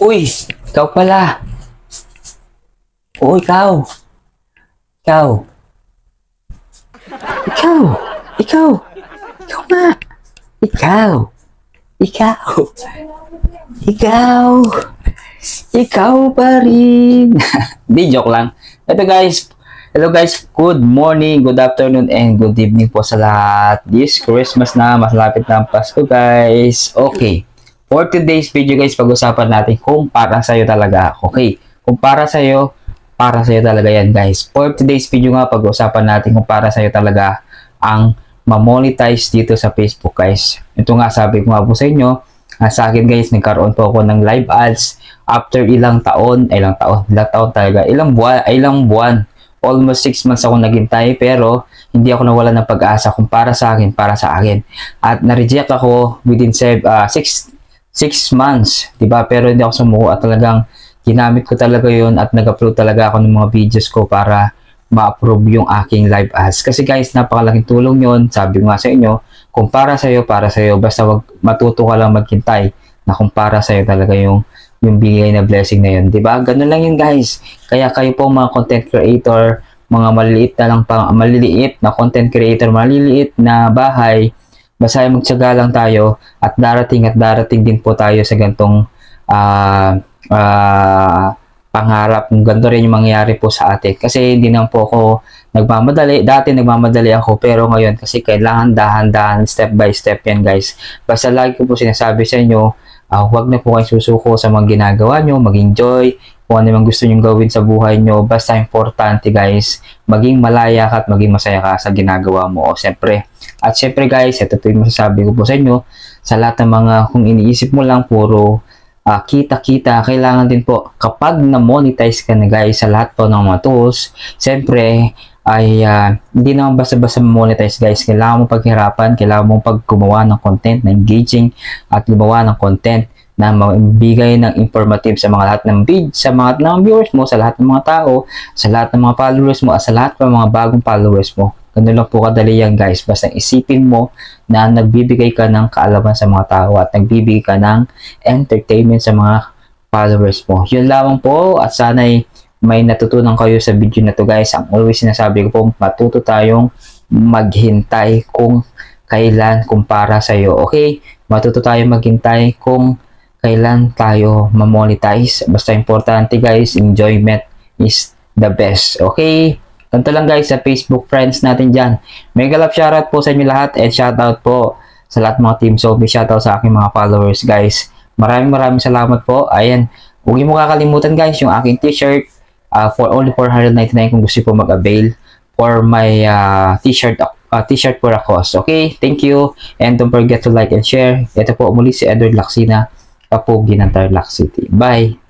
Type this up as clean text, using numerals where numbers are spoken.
Uy, ikaw pala. Oh, ikaw. Ikaw. Ikaw. Ikaw. Ikaw nga. Ikaw. Ikaw. Ikaw. Ikaw pa rin. Di, joke lang. Ito guys. Hello guys. Good morning, good afternoon, and good evening po sa lahat. This Christmas na. Mas lapit na ang Pasko guys. Okay. For today's video guys, pag-usapan natin kung para sa'yo talaga. Okay. Kung para sa'yo talaga yan guys. For today's video nga, pag-usapan natin kung para sa'yo talaga ang ma-monetize dito sa Facebook guys. Ito nga, sabi ko nga po sa inyo, sa akin guys, nagkaroon po ako ng live ads after ilang taon talaga, ilang buwan, almost 6 months ako naghintay, pero hindi ako nawala ng pag-asa kung para sa akin. At na-reject ako within 6 months, diba? Pero hindi ako sumuko at talagang ginamit ko talaga yon at nag-upload talaga ako ng mga videos ko para ma-approve yung aking live ads. Kasi guys, napakalaking tulong yon. Sabi ko nga sa inyo, kung para sa'yo, basta wag matuto ka lang maghintay na kung para sa'yo talaga yung bigay na blessing na yun. Diba? Ganun lang yun guys. Kaya kayo po mga content creator, mga maliliit na content creator, maliliit na bahay, basta magtiyaga lang tayo at darating din po tayo sa gantong pangarap. Ganito rin yung mangyayari po sa atin. Kasi hindi naman po ako nagmamadali. Dati nagmamadali ako, pero ngayon kasi kailangan dahan-dahan, step by step yan guys. Basta lagi ko po sinasabi sa inyo, huwag na po kayo susuko sa mga ginagawa nyo, mag-enjoy, kung ano yung gusto nyo gawin sa buhay nyo. Basta importante guys, maging malaya ka at maging masaya ka sa ginagawa mo. Siyempre. At siyempre guys, ito po yung masasabi ko po sa inyo, sa lahat ng mga, kung iniisip mo lang puro kita-kita, kailangan din po kapag na-monetize ka na guys sa lahat po ng mga tools, siyempre ay hindi naman basta-basta monetize guys. Kailangan mo paghirapan, kailangan mo gumawa ng content na engaging at gumawa ng content na magbigay ng informative sa mga lahat ng sa mga viewers mo, sa lahat ng mga tao, sa lahat ng mga followers mo, at sa lahat ng mga bagong followers mo. Ganun lang po kadali yan guys. Basta isipin mo na nagbibigay ka ng kaalaman sa mga tao at nagbibigay ka ng entertainment sa mga followers mo. Yun lamang po, at sana'y may natutunan kayo sa video na to guys. Ang always sinasabi ko po, matuto tayong maghintay kung kailan kung para sa'yo. Okay? Matuto tayong maghintay kung kailan tayo ma-monetize. Basta importante guys, enjoyment is the best. Okay? Ganito lang guys sa Facebook friends natin dyan. Mega love shoutout po sa inyo lahat, and shoutout po sa lahat mga team. So, may shoutout sa aking mga followers guys. Maraming salamat po. Ayan. Huwag niyo mo kakalimutan guys yung aking t-shirt. For only 499 kung gusto po mag-avail for my t-shirt for a cause. Okay, thank you, and don't forget to like and share. Ito po muli si Edward Lacsina, Kapugi ng Tarlac City. Bye!